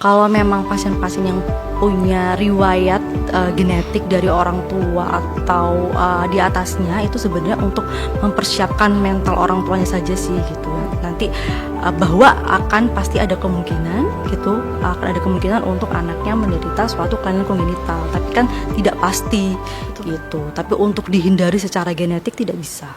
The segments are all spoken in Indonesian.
Kalau memang pasien-pasien yang punya riwayat genetik dari orang tua atau di atasnya, itu sebenarnya untuk mempersiapkan mental orang tuanya saja sih gitu. Nanti bahwa akan pasti ada kemungkinan gitu, akan ada kemungkinan untuk anaknya menderita suatu kelainan kongenital, tapi kan tidak pasti gitu. Tapi untuk dihindari secara genetik tidak bisa.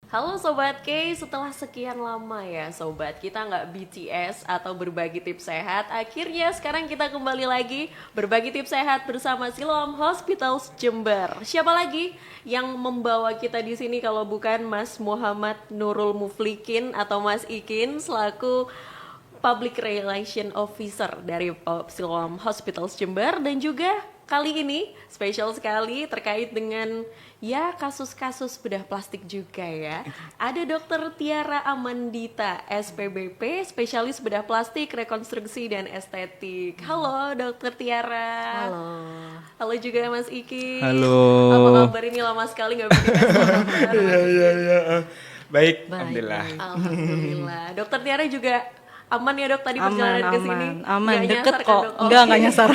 Halo Sobat K, setelah sekian lama ya Sobat, kita nggak BTS atau berbagi tips sehat. Akhirnya sekarang kita kembali lagi berbagi tips sehat bersama Siloam Hospitals Jember. Siapa lagi yang membawa kita di sini kalau bukan Mas Muhammad Nurul Muflikin atau Mas Ikin selaku Public Relation Officer dari Siloam Hospitals Jember. Dan juga kali ini spesial sekali terkait dengan ya kasus-kasus bedah plastik juga ya. Ada Dr. Tiara Amandita, SPBP, spesialis bedah plastik, rekonstruksi dan estetik. Halo Dr. Tiara. Halo. Halo juga Mas Iki. Halo. Apa kabar, ini lama sekali nggak bikin Iya. Baik, alhamdulillah. Alhamdulillah. Dokter Tiara juga aman ya dok tadi perjalanan ke sini? Aman, Nggak deket nyasar kan, kok. Dok? Enggak Oke. nyasar.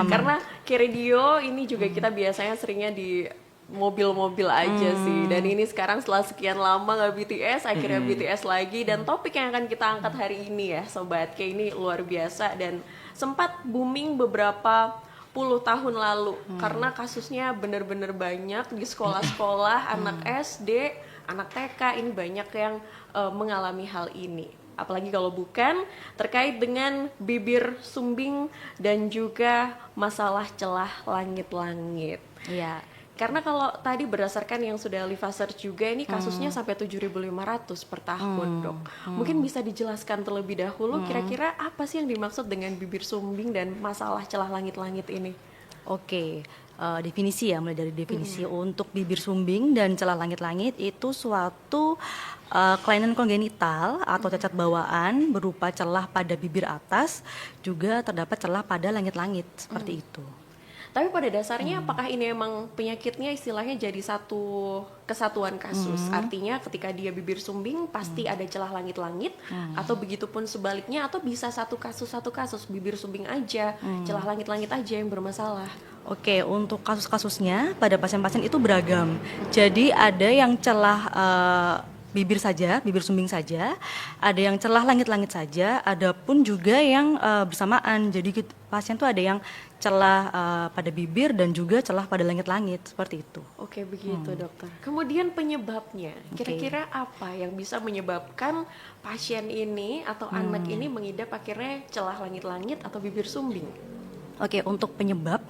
Karena ke radio ini juga kita biasanya seringnya di mobil-mobil aja sih. Dan ini sekarang setelah sekian lama nggak BTS, akhirnya BTS lagi. Dan topik yang akan kita angkat hari ini ya Sobat K, ini luar biasa dan sempat booming beberapa puluh tahun lalu. Karena kasusnya bener-bener banyak di sekolah-sekolah, anak SD, anak TK, ini banyak yang mengalami hal ini. Apalagi kalau bukan terkait dengan bibir sumbing dan juga masalah celah langit-langit. Iya. Karena kalau tadi berdasarkan yang sudah Liva search juga, ini kasusnya sampai 7.500 per tahun dok. Mungkin bisa dijelaskan terlebih dahulu kira-kira apa sih yang dimaksud dengan bibir sumbing dan masalah celah langit-langit ini? Oke, definisi ya, mulai dari definisi. Untuk bibir sumbing dan celah langit-langit itu suatu kelainan kongenital atau cacat bawaan berupa celah pada bibir atas, juga terdapat celah pada langit-langit, seperti itu. Tapi pada dasarnya apakah ini emang penyakitnya istilahnya jadi satu kesatuan kasus? Artinya ketika dia bibir sumbing pasti ada celah langit-langit, atau begitupun sebaliknya, atau bisa satu kasus bibir sumbing aja, celah langit-langit aja yang bermasalah? Oke, untuk kasus-kasusnya pada pasien-pasien itu beragam. Jadi ada yang celah bibir saja, bibir sumbing saja, ada yang celah langit-langit saja, ada pun juga yang bersamaan. Jadi pasien tuh ada yang celah pada bibir dan juga celah pada langit-langit, seperti itu. Oke, begitu dokter. Kemudian penyebabnya, kira-kira apa yang bisa menyebabkan pasien ini atau anak ini mengidap akhirnya celah langit-langit atau bibir sumbing? Oke, untuk penyebab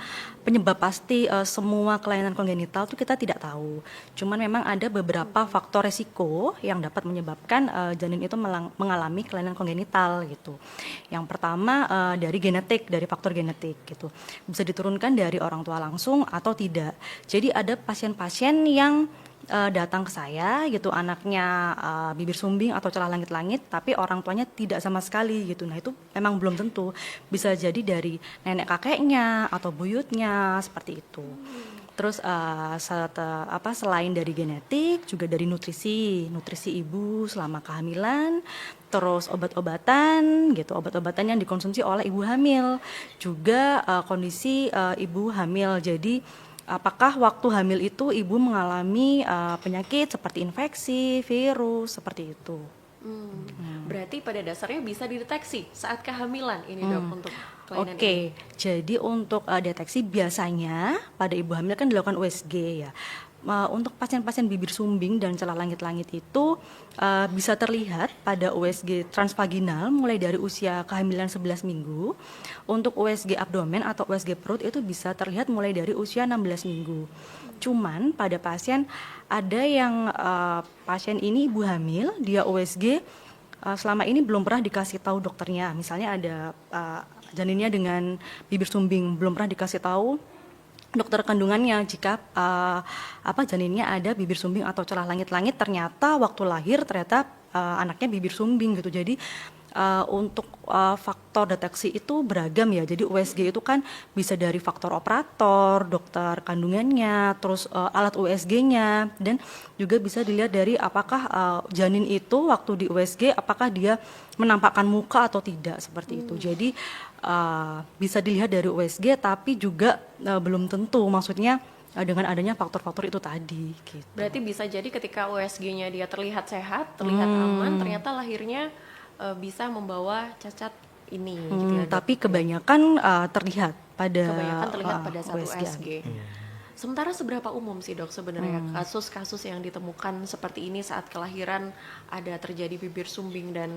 pasti semua kelainan kongenital itu kita tidak tahu. Cuman memang ada beberapa faktor resiko yang dapat menyebabkan janin itu mengalami kelainan kongenital gitu. Yang pertama dari genetik, dari faktor genetik gitu. Bisa diturunkan dari orang tua langsung atau tidak. Jadi ada pasien-pasien yang datang ke saya gitu, anaknya bibir sumbing atau celah langit-langit, tapi orang tuanya tidak sama sekali gitu. Nah itu memang belum tentu, bisa jadi dari nenek kakeknya atau buyutnya, seperti itu. Terus selain dari genetik juga dari nutrisi ibu selama kehamilan, terus obat-obatan gitu, obat-obatan yang dikonsumsi oleh ibu hamil, juga kondisi ibu hamil. Jadi apakah waktu hamil itu ibu mengalami penyakit seperti infeksi, virus, seperti itu. Berarti pada dasarnya bisa dideteksi saat kehamilan ini dok untuk kelainan ini. Oke, jadi untuk deteksi biasanya pada ibu hamil kan dilakukan USG ya. Untuk pasien-pasien bibir sumbing dan celah langit-langit itu bisa terlihat pada USG transvaginal mulai dari usia kehamilan 11 minggu. Untuk USG abdomen atau USG perut itu bisa terlihat mulai dari usia 16 minggu. Cuman pada pasien ada yang pasien ini ibu hamil, dia USG selama ini belum pernah dikasih tahu dokternya. Misalnya ada janinnya dengan bibir sumbing, belum pernah dikasih tahu dokter kandungannya jika janinnya ada bibir sumbing atau celah langit-langit. Ternyata waktu lahir anaknya bibir sumbing gitu. Jadi untuk faktor deteksi itu beragam ya. Jadi USG itu kan bisa dari faktor operator, dokter kandungannya, terus alat USG-nya, dan juga bisa dilihat dari apakah janin itu waktu di USG apakah dia menampakkan muka atau tidak seperti itu. Jadi bisa dilihat dari USG, tapi juga belum tentu. Maksudnya dengan adanya faktor-faktor itu tadi. Gitu. Berarti bisa jadi ketika USG-nya dia terlihat sehat, terlihat aman, ternyata lahirnya bisa membawa cacat ini gitu ya, Dok? Tapi kebanyakan terlihat pada satu USG. Sementara seberapa umum sih, Dok, sebenarnya kasus-kasus yang ditemukan seperti ini saat kelahiran ada terjadi bibir sumbing dan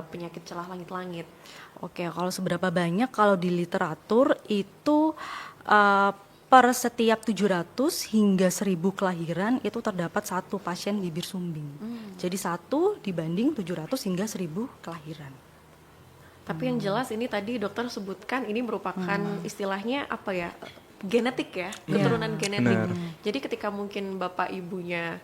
penyakit celah langit-langit? Oke, kalau seberapa banyak, kalau di literatur itu per setiap 700 hingga 1000 kelahiran itu terdapat satu pasien bibir sumbing. Jadi 1 dibanding 700 hingga 1000 kelahiran. Tapi yang jelas ini tadi dokter sebutkan ini merupakan istilahnya apa ya, genetik ya, keturunan genetik. Jadi ketika mungkin bapak ibunya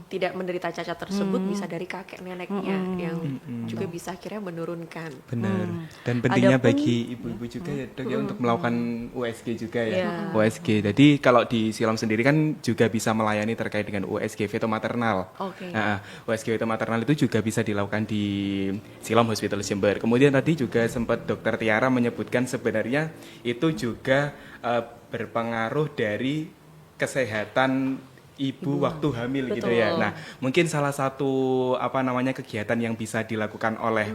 tidak menderita cacat tersebut, bisa dari kakek neneknya yang juga bisa akhirnya menurunkan. Benar. Dan pentingnya Adapun- bagi ibu-ibu juga ya, Dok, ya, untuk melakukan USG juga ya. USG. Jadi kalau di Siloam sendiri kan juga bisa melayani terkait dengan USG fetomaternal. Oke. Nah, USG fetomaternal itu juga bisa dilakukan di Siloam Hospital Jember. Kemudian tadi juga sempat Dokter Tiara menyebutkan sebenarnya itu juga berpengaruh dari kesehatan ibu waktu hamil gitu ya. Nah, mungkin salah satu kegiatan yang bisa dilakukan oleh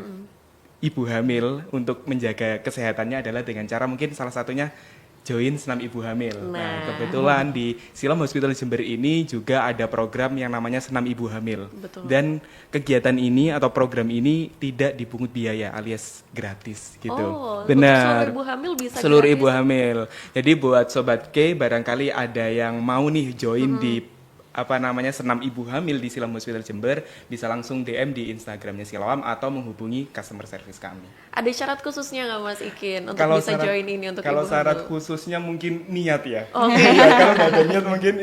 ibu hamil untuk menjaga kesehatannya adalah dengan cara mungkin salah satunya join senam ibu hamil. Nah, kebetulan di Siloam Hospital Jember ini juga ada program yang namanya senam ibu hamil. Betul. Dan kegiatan ini atau program ini tidak dipungut biaya alias gratis gitu. Oh, benar. untuk seluruh ibu hamil bisa Seluruh gratis? ibu hamil. Jadi buat sobat K barangkali ada yang mau nih join di senam ibu hamil di Siloam Hospital Jember, bisa langsung DM di Instagramnya Siloam atau menghubungi customer service kami. Ada syarat khususnya nggak Mas Ikin untuk Kalau bisa syarat- join ini untuk kalau ibu syarat hamil? khususnya mungkin niat ya. Oke. Ya, kalau nggak ada niat mungkin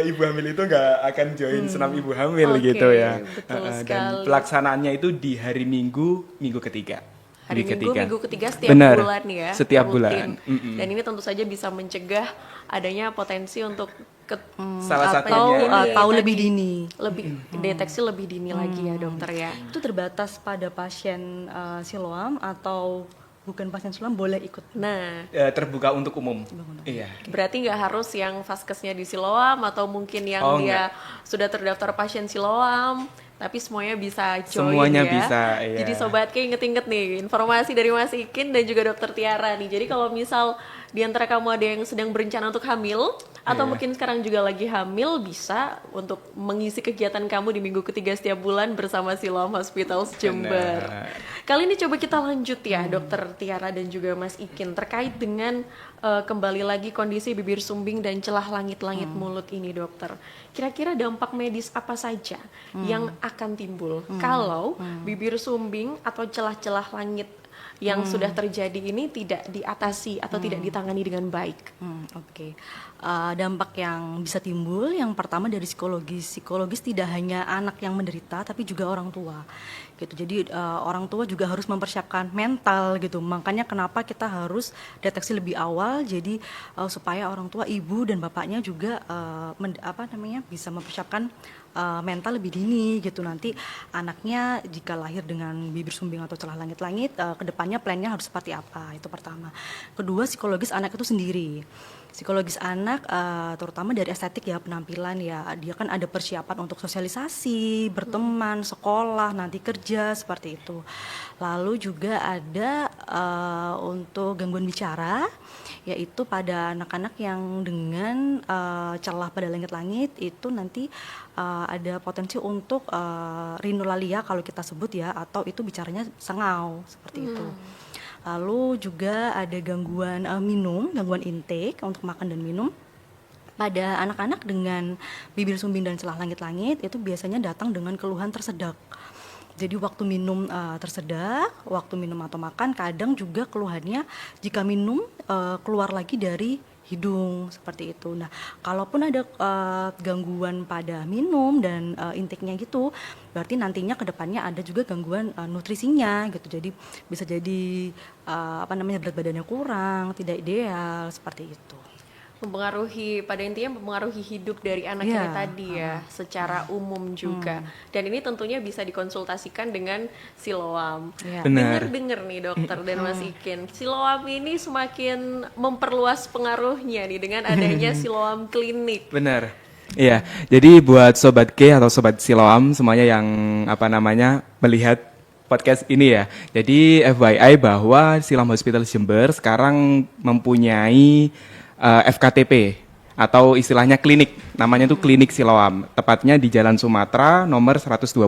ibu hamil itu nggak akan join senam ibu hamil Oke, gitu ya. betul Dan sekali. pelaksanaannya itu di hari Minggu ketiga. Hari Minggu ketiga setiap Benar, bulan ya. setiap rutin. bulan. Dan ini tentu saja bisa mencegah adanya potensi untuk Salah apa satunya ini tahu tadi, lebih dini. lebih deteksi lebih dini lagi ya dokter ya. Itu terbatas pada pasien Siloam atau bukan pasien Siloam boleh ikut. Nah, terbuka untuk umum. Iya. berarti nggak harus yang vaskesnya di Siloam atau mungkin yang Oh, dia sudah terdaftar pasien Siloam, tapi semuanya bisa join Semuanya ya. bisa, iya. Jadi sobat kayak inget-inget nih informasi dari Mas Ikin dan juga dokter Tiara nih. Jadi kalau misal di antara kamu ada yang sedang berencana untuk hamil atau Iya. mungkin sekarang juga lagi hamil, bisa untuk mengisi kegiatan kamu di minggu ketiga setiap bulan bersama Siloam Hospital Jember. Benar. Kali ini coba kita lanjut ya dokter Tiara dan juga Mas Ikin terkait dengan kembali lagi kondisi bibir sumbing dan celah langit-langit mulut ini dokter. Kira-kira dampak medis apa saja yang akan timbul kalau bibir sumbing atau celah-celah langit yang sudah terjadi ini tidak diatasi atau tidak ditangani dengan baik? Oke. Dampak yang bisa timbul yang pertama dari psikologis tidak hanya anak yang menderita tapi juga orang tua gitu. Jadi orang tua juga harus mempersiapkan mental gitu, makanya kenapa kita harus deteksi lebih awal, jadi supaya orang tua, ibu dan bapaknya juga bisa mempersiapkan mental lebih dini gitu. Nanti anaknya jika lahir dengan bibir sumbing atau celah langit-langit, kedepannya plannya harus seperti apa, itu pertama. Kedua, psikologis anak itu sendiri. Psikologis anak terutama dari estetik ya, penampilan ya, dia kan ada persiapan untuk sosialisasi, berteman, sekolah, nanti kerja, seperti itu. Lalu juga ada untuk gangguan bicara, yaitu pada anak-anak yang dengan celah pada langit-langit itu nanti ada potensi untuk rinolalia kalau kita sebut ya, atau itu bicaranya sengau seperti itu. Lalu juga ada gangguan gangguan intake untuk makan dan minum. Pada anak-anak dengan bibir sumbing dan celah langit-langit itu biasanya datang dengan keluhan tersedak. Jadi waktu minum tersedak, waktu minum atau makan, kadang juga keluhannya jika minum keluar lagi dari hidung seperti itu. Nah, kalaupun ada gangguan pada minum dan intake-nya gitu, berarti nantinya ke depannya ada juga gangguan nutrisinya gitu. Jadi bisa jadi berat badannya kurang, tidak ideal seperti itu. Mempengaruhi, pada intinya mempengaruhi hidup dari anak ini Iya. tadi ya, secara umum juga. Dan ini tentunya bisa dikonsultasikan dengan Siloam. Iya. Benar. Dengar nih dokter dan Mas Ikin, Siloam ini semakin memperluas pengaruhnya nih dengan adanya Siloam Klinik. Benar. Iya, jadi buat Sobat K atau Sobat Siloam semuanya yang melihat podcast ini ya. Jadi FYI bahwa Siloam Hospital Jember sekarang mempunyai FKTP atau istilahnya klinik. Namanya itu Klinik Siloam. Tepatnya di Jalan Sumatera nomor 122.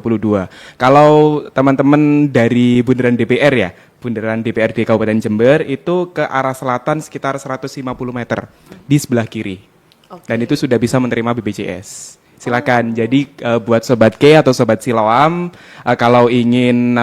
Kalau teman-teman dari Bundaran DPR ya, Bundaran DPRD Kabupaten Jember itu ke arah selatan sekitar 150 meter di sebelah kiri. Oke. Dan itu sudah bisa menerima BPJS. Silakan. Jadi buat Sobat K atau Sobat Siloam kalau ingin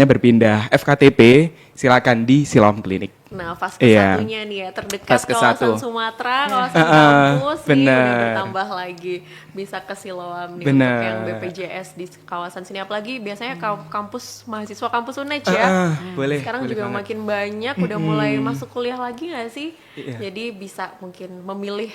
berpindah FKTP, silakan di Siloam Klinik. Nah, fase Iya. satunya nih ya, terdekat Fase kawasan satu. Sumatera, kawasan kampus nih benar. udah bertambah lagi. Bisa ke Siloam nih Benar. untuk yang BPJS di kawasan sini. Apalagi biasanya kampus, mahasiswa kampus UNED ya. Boleh. Sekarang boleh juga banget. makin banyak, udah mulai masuk kuliah lagi nggak sih? Iya. Jadi bisa mungkin memilih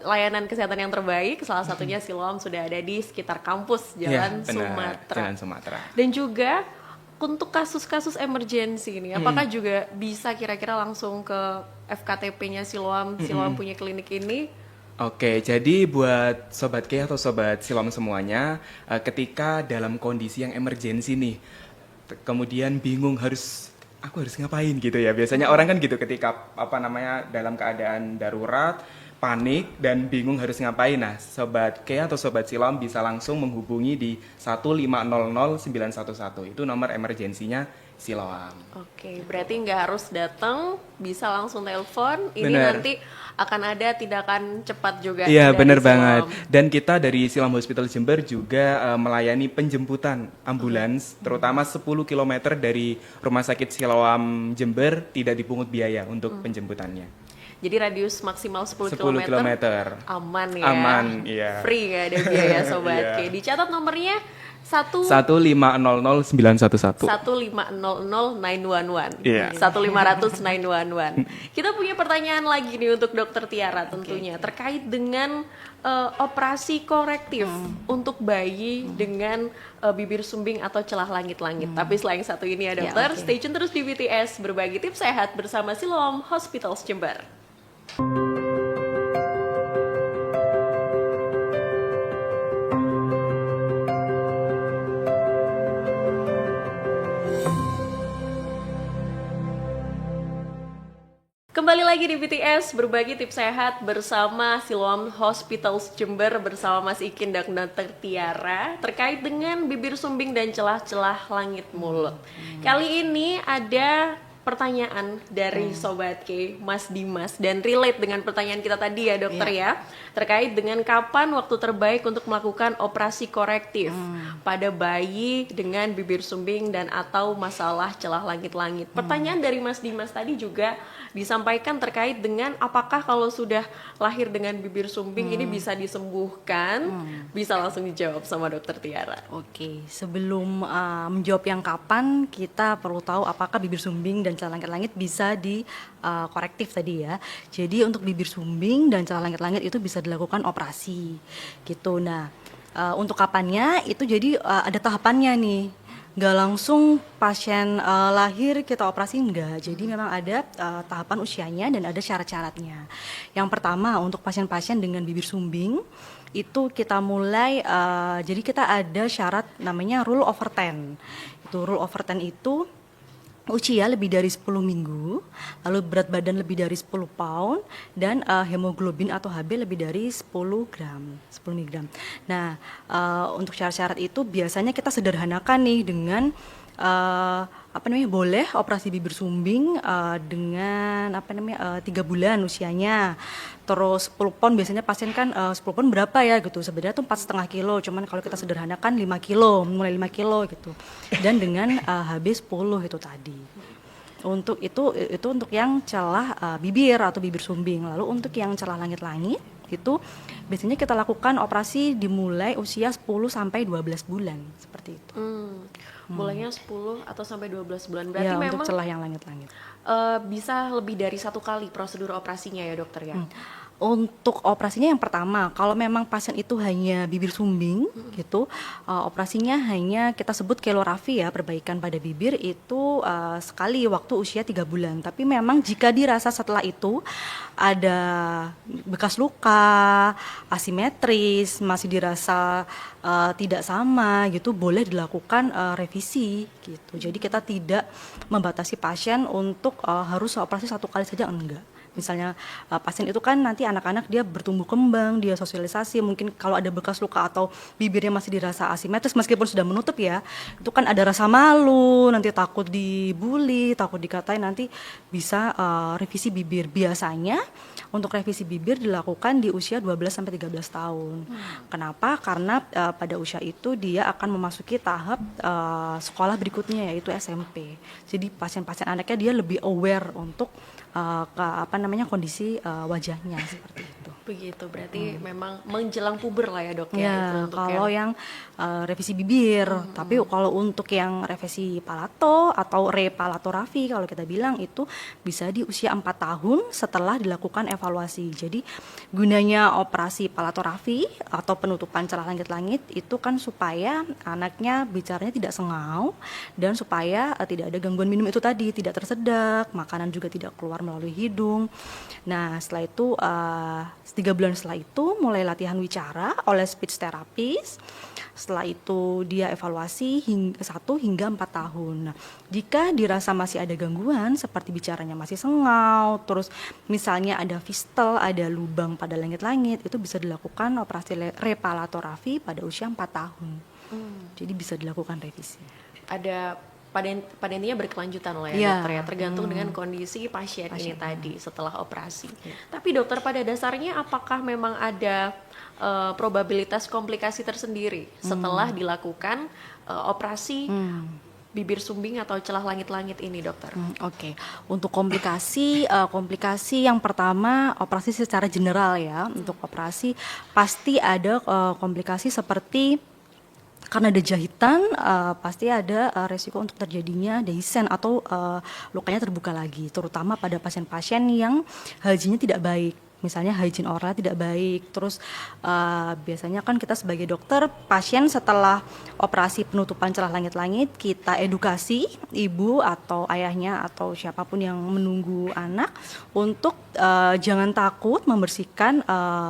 layanan kesehatan yang terbaik. Salah satunya Siloam sudah ada di sekitar kampus Iya, Jalan benar. Sumatera. Jalan Sumatera. Dan juga untuk kasus-kasus emergensi ini, apakah juga bisa kira-kira langsung ke FKTP-nya Siloam, Siloam punya klinik ini? Oke, jadi buat Sobat K atau Sobat Siloam semuanya, ketika dalam kondisi yang emergensi nih, kemudian bingung aku harus ngapain gitu ya. Biasanya orang kan gitu ketika dalam keadaan darurat, panik dan bingung harus ngapain. Nah, Sobat K atau Sobat Siloam bisa langsung menghubungi di 1500911. Itu nomor emergensinya Siloam. Oke, berarti nggak harus datang, bisa langsung telepon. Ini Bener. nanti akan ada tindakan cepat juga. Iya, dari benar Siloam. banget. Dan kita dari Siloam Hospital Jember juga melayani penjemputan ambulans, terutama 10 km dari Rumah Sakit Siloam Jember tidak dipungut biaya untuk penjemputannya. Jadi radius maksimal 10 10 km. kilometer. Aman ya. Aman, iya. Free, nggak ada biaya Sobat Iya. K. Dicatat nomornya 1500911. 1500911. Iya. 1500911. Kita punya pertanyaan lagi nih untuk Dokter Tiara tentunya terkait dengan operasi korektif untuk bayi dengan bibir sumbing atau celah langit-langit. Tapi setelah yang satu ini ya Ya, dokter, oke. stay tune terus di BTS berbagi tips sehat bersama Siloam Hospitals Jember. Kembali lagi di BTS berbagi tips sehat bersama Siloam Hospitals Jember bersama Mas Ikin dan Dr. Tiara terkait dengan bibir sumbing dan celah-celah langit mulut. Kali ini ada pertanyaan dari Sobat K, Mas Dimas, dan relate dengan pertanyaan kita tadi ya dokter ya, terkait dengan kapan waktu terbaik untuk melakukan operasi korektif pada bayi dengan bibir sumbing dan atau masalah celah langit-langit. Pertanyaan dari Mas Dimas tadi juga disampaikan terkait dengan apakah kalau sudah lahir dengan bibir sumbing ini bisa disembuhkan, bisa langsung dijawab sama dokter Tiara. Oke, sebelum menjawab yang kapan, kita perlu tahu apakah bibir sumbing dan celah langit-langit bisa dikorektif tadi ya. Jadi untuk bibir sumbing dan celah langit-langit itu bisa dilakukan operasi gitu. Nah, untuk kapannya itu jadi ada tahapannya nih. Nggak langsung pasien lahir kita operasi, enggak. Jadi memang ada tahapan usianya dan ada syarat-syaratnya. Yang pertama untuk pasien-pasien dengan bibir sumbing itu kita mulai jadi kita ada syarat namanya rule over 10. Itu rule over 10 itu usia lebih dari 10 minggu, lalu berat badan lebih dari 10 pound, dan hemoglobin atau Hb lebih dari 10 mg. Nah, untuk syarat-syarat itu biasanya kita sederhanakan nih dengan boleh operasi bibir sumbing dengan 3 bulan usianya. Terus 10 pound biasanya pasien kan 10 pound berapa ya gitu. Sebenarnya tuh 4,5 kilo, cuman kalau kita sederhanakan 5 kilo, mulai 5 kilo gitu. Dan dengan HB 10 itu tadi. Untuk itu untuk yang celah bibir atau bibir sumbing. Lalu untuk yang celah langit-langit itu biasanya kita lakukan operasi dimulai usia 10 sampai 12 bulan seperti itu. Mulainya 10 atau sampai 12 bulan. Berarti Ya, memang untuk celah yang langit-langit. bisa lebih dari 1 kali prosedur operasinya ya dokter ya. Untuk operasinya yang pertama, kalau memang pasien itu hanya bibir sumbing gitu, operasinya hanya kita sebut kelorafi ya, perbaikan pada bibir itu sekali waktu usia 3 bulan. Tapi memang jika dirasa setelah itu ada bekas luka, asimetris, masih dirasa tidak sama gitu, boleh dilakukan revisi gitu. Jadi kita tidak membatasi pasien untuk harus operasi 1 kali saja, enggak. Misalnya pasien itu kan nanti anak-anak dia bertumbuh kembang, dia sosialisasi, mungkin kalau ada bekas luka atau bibirnya masih dirasa asimetris meskipun sudah menutup ya, itu kan ada rasa malu, nanti takut dibully, takut dikatain, nanti bisa revisi bibir. Biasanya untuk revisi bibir dilakukan di usia 12 sampai 13 tahun. Kenapa? Karena pada usia itu dia akan memasuki tahap sekolah berikutnya yaitu SMP. Jadi pasien-pasien anaknya dia lebih aware untuk kondisi wajahnya seperti itu. Begitu, berarti memang menjelang puber lah ya dok ya. Ya, Itu untuk kalau yang revisi bibir, tapi kalau untuk yang revisi palato atau repalatorafi kalau kita bilang itu bisa di usia 4 tahun setelah dilakukan evaluasi. Jadi gunanya operasi palatorafi atau penutupan celah langit-langit itu kan supaya anaknya bicaranya tidak sengau dan supaya tidak ada gangguan minum itu tadi, tidak tersedak, makanan juga tidak keluar melalui hidung. Nah, setelah itu 3 bulan setelah itu mulai latihan wicara oleh speech therapist. Setelah itu dia evaluasi 1 hingga 4 tahun. Nah, jika dirasa masih ada gangguan seperti bicaranya masih sengau, terus misalnya ada fistel, ada lubang pada langit-langit, itu bisa dilakukan operasi repalatorafi pada usia 4 tahun. Jadi bisa dilakukan revisi. ada pada intinya berkelanjutan lah ya Iya. dokter ya, tergantung dengan kondisi pasien ini tadi setelah operasi. Iya. Tapi dokter, pada dasarnya apakah memang ada probabilitas komplikasi tersendiri setelah dilakukan operasi bibir sumbing atau celah langit-langit ini dokter? Oke. Untuk komplikasi yang pertama operasi secara general ya. Untuk operasi pasti ada komplikasi seperti karena ada jahitan, pasti ada resiko untuk terjadinya dehiscence atau lukanya terbuka lagi, terutama pada pasien-pasien yang hygiene-nya tidak baik. Misalnya hygiene oral tidak baik, terus biasanya kan kita sebagai dokter, pasien setelah operasi penutupan celah langit-langit, kita edukasi ibu atau ayahnya atau siapapun yang menunggu anak untuk jangan takut membersihkan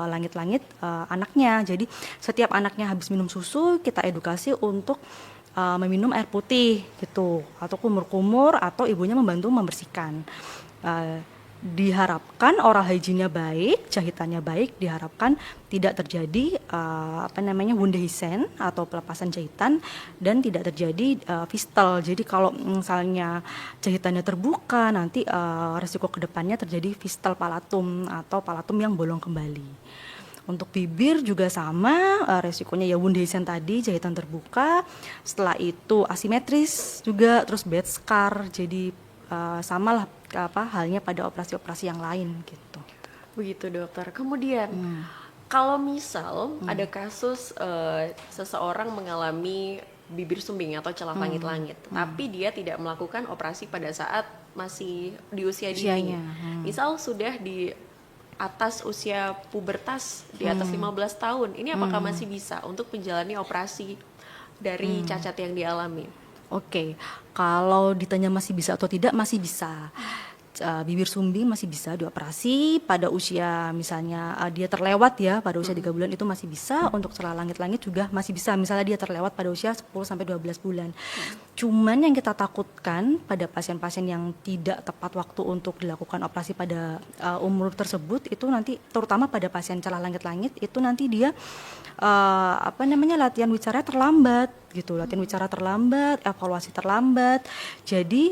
langit-langit anaknya. Jadi setiap anaknya habis minum susu, kita edukasi untuk meminum air putih gitu, atau kumur-kumur, atau ibunya membantu membersihkan. Diharapkan oral hygiene-nya baik, jahitannya baik, diharapkan tidak terjadi wound dehiscence atau pelepasan jahitan, dan tidak terjadi fistel. Jadi kalau misalnya jahitannya terbuka, nanti resiko kedepannya terjadi fistel palatum atau palatum yang bolong kembali. Untuk bibir juga sama, resikonya ya wound dehiscence tadi, jahitan terbuka, setelah itu asimetris juga, terus bed scar, jadi samalah halnya pada operasi-operasi yang lain gitu. Begitu dokter. Kemudian kalau misal ada kasus seseorang mengalami bibir sumbing atau celah langit-langit, tapi dia tidak melakukan operasi pada saat masih di usia dini. Misal sudah di atas usia pubertas, di atas 15 tahun, ini apakah masih bisa untuk menjalani operasi dari cacat yang dialami? Oke, kalau ditanya masih bisa atau tidak, masih bisa. Bibir sumbing masih bisa dioperasi pada usia misalnya dia terlewat ya pada usia 3 bulan, itu masih bisa. Untuk celah langit-langit juga masih bisa, misalnya dia terlewat pada usia 10 sampai 12 bulan. Cuman yang kita takutkan pada pasien-pasien yang tidak tepat waktu untuk dilakukan operasi pada umur tersebut, itu nanti terutama pada pasien celah langit-langit itu nanti dia latihan wicaranya terlambat gitu, latihan wicara terlambat, evaluasi terlambat. Jadi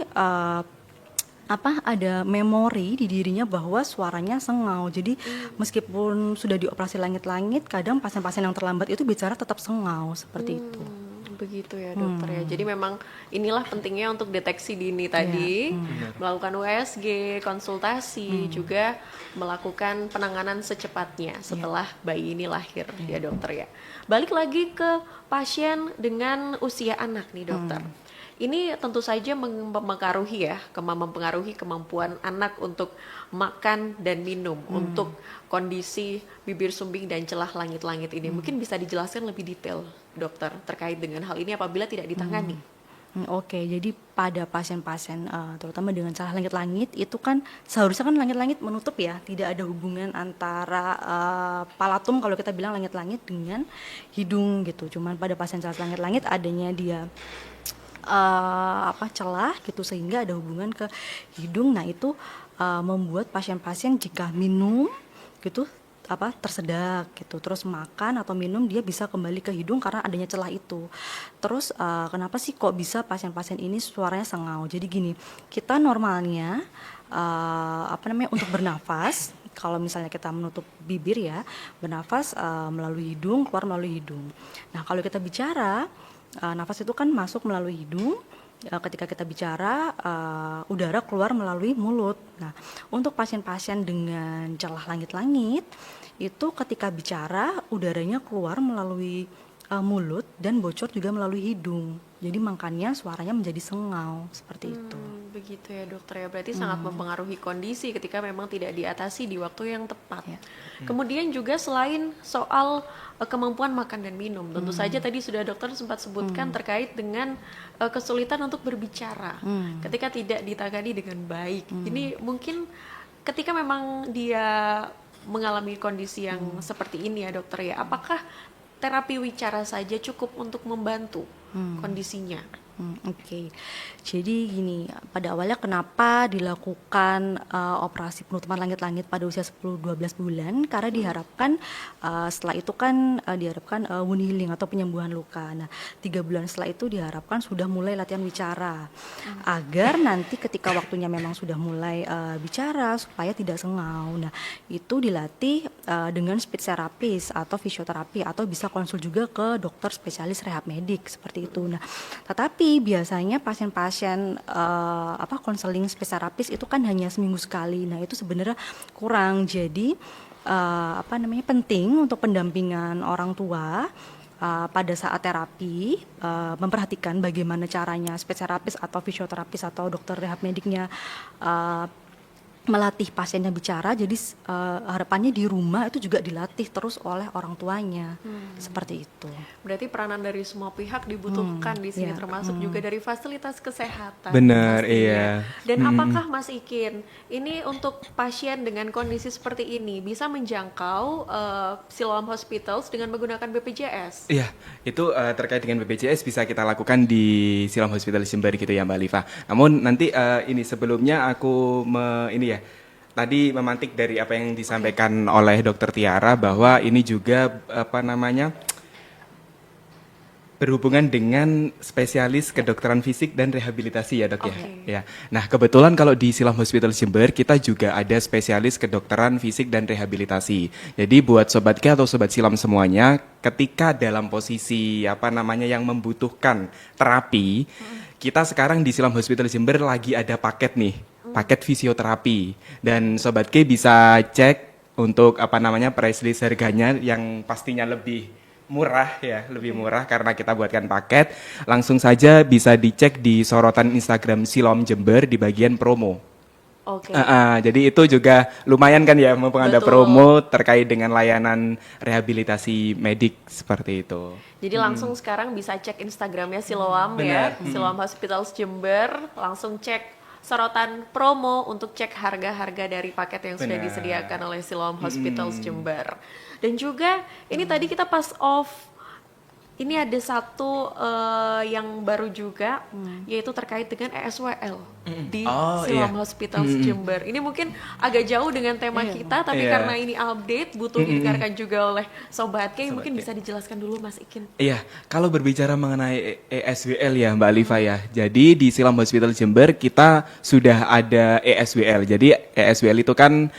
ada memori di dirinya bahwa suaranya sengau. Jadi meskipun sudah dioperasi langit-langit, kadang pasien-pasien yang terlambat itu bicara tetap sengau seperti itu. Begitu ya dokter ya. Jadi memang inilah pentingnya untuk deteksi dini tadi, melakukan USG, konsultasi, juga melakukan penanganan secepatnya setelah bayi ini lahir ya dokter ya. Balik lagi ke pasien dengan usia anak nih dokter. Ini tentu saja mempengaruhi kemampuan anak untuk makan dan minum, untuk kondisi bibir sumbing dan celah langit-langit ini. Mungkin bisa dijelaskan lebih detail, dokter, terkait dengan hal ini apabila tidak ditangani. Oke, jadi pada pasien-pasien terutama dengan celah langit-langit itu kan seharusnya kan langit-langit menutup ya, tidak ada hubungan antara palatum kalau kita bilang langit-langit dengan hidung gitu. Cuman pada pasien celah langit-langit adanya dia celah gitu sehingga ada hubungan ke hidung. Nah itu membuat pasien-pasien jika minum gitu tersedak gitu, terus makan atau minum dia bisa kembali ke hidung karena adanya celah itu. Terus kenapa sih kok bisa pasien-pasien ini suaranya sengau? Jadi gini, kita normalnya untuk bernafas kalau misalnya kita menutup bibir ya, bernafas melalui hidung, keluar melalui hidung. Nah kalau kita bicara nafas itu kan masuk melalui hidung, ketika kita bicara udara keluar melalui mulut. Nah, untuk pasien-pasien dengan celah langit-langit itu ketika bicara udaranya keluar melalui mulut dan bocor juga melalui hidung. Jadi makanya suaranya menjadi sengau seperti itu. Begitu ya dokter ya, berarti sangat mempengaruhi kondisi ketika memang tidak diatasi di waktu yang tepat. Kemudian juga selain soal kemampuan makan dan minum, tentu saja tadi sudah dokter sempat sebutkan terkait dengan kesulitan untuk berbicara ketika tidak ditangani dengan baik. Ini mungkin ketika memang dia mengalami kondisi yang seperti ini ya dokter ya, apakah terapi wicara saja cukup untuk membantu kondisinya? Oke. Jadi gini, pada awalnya kenapa dilakukan operasi penutupan langit-langit pada usia 10-12 bulan? Karena diharapkan setelah itu kan diharapkan wound healing atau penyembuhan luka. Nah, 3 bulan setelah itu diharapkan sudah mulai latihan bicara. Agar nanti ketika waktunya memang sudah mulai bicara supaya tidak sengau. Nah, itu dilatih dengan speech therapist atau fisioterapi atau bisa konsul juga ke dokter spesialis rehab medik seperti itu. Nah, tetapi biasanya pasien-pasien konseling speech therapist itu kan hanya seminggu sekali. Nah, itu sebenarnya kurang. Jadi penting untuk pendampingan orang tua pada saat terapi, memperhatikan bagaimana caranya speech therapist atau fisioterapis atau dokter rehab mediknya melatih pasiennya bicara. Jadi harapannya di rumah itu juga dilatih terus oleh orang tuanya. Seperti itu. Berarti peranan dari semua pihak dibutuhkan di sini, termasuk juga dari fasilitas kesehatan. Benar, pastinya. iya. Dan apakah Mas Ikin, ini untuk pasien dengan kondisi seperti ini bisa menjangkau Siloam Hospitals dengan menggunakan BPJS? Iya, itu terkait dengan BPJS bisa kita lakukan di Siloam Hospital Jember gitu ya Mbak Liva. Namun nanti ini sebelumnya aku tadi memantik dari apa yang disampaikan oleh Dokter Tiara bahwa ini juga berhubungan dengan spesialis kedokteran fisik dan rehabilitasi ya dok ya. Nah kebetulan kalau di Siloam Hospital Jember kita juga ada spesialis kedokteran fisik dan rehabilitasi. Jadi buat sobat K atau sobat Siloam semuanya, ketika dalam posisi yang membutuhkan terapi, kita sekarang di Siloam Hospital Jember lagi ada paket nih. Paket fisioterapi, dan sobat K bisa cek untuk price list harganya yang pastinya lebih murah karena kita buatkan paket. Langsung saja bisa dicek di sorotan Instagram Siloam Jember di bagian promo. Jadi itu juga lumayan kan ya, mumpung ada promo terkait dengan layanan rehabilitasi medik seperti itu. Jadi langsung sekarang bisa cek Instagramnya Siloam ya, Siloam Hospitals Jember, langsung cek sorotan promo untuk cek harga-harga dari paket yang sudah disediakan oleh Siloam Hospitals Jember. Dan juga ini tadi kita pas off, ini ada satu yang baru juga, yaitu terkait dengan ESWL di Siloam Hospitals Jember. Ini mungkin agak jauh dengan tema kita, tapi karena ini update, butuh didengarkan juga oleh Sobat K, mungkin bisa dijelaskan dulu Mas Ikin. Iya, kalau berbicara mengenai ESWL ya Mbak Alifa ya, jadi di Siloam Hospital Jember kita sudah ada ESWL. Jadi ESWL itu kan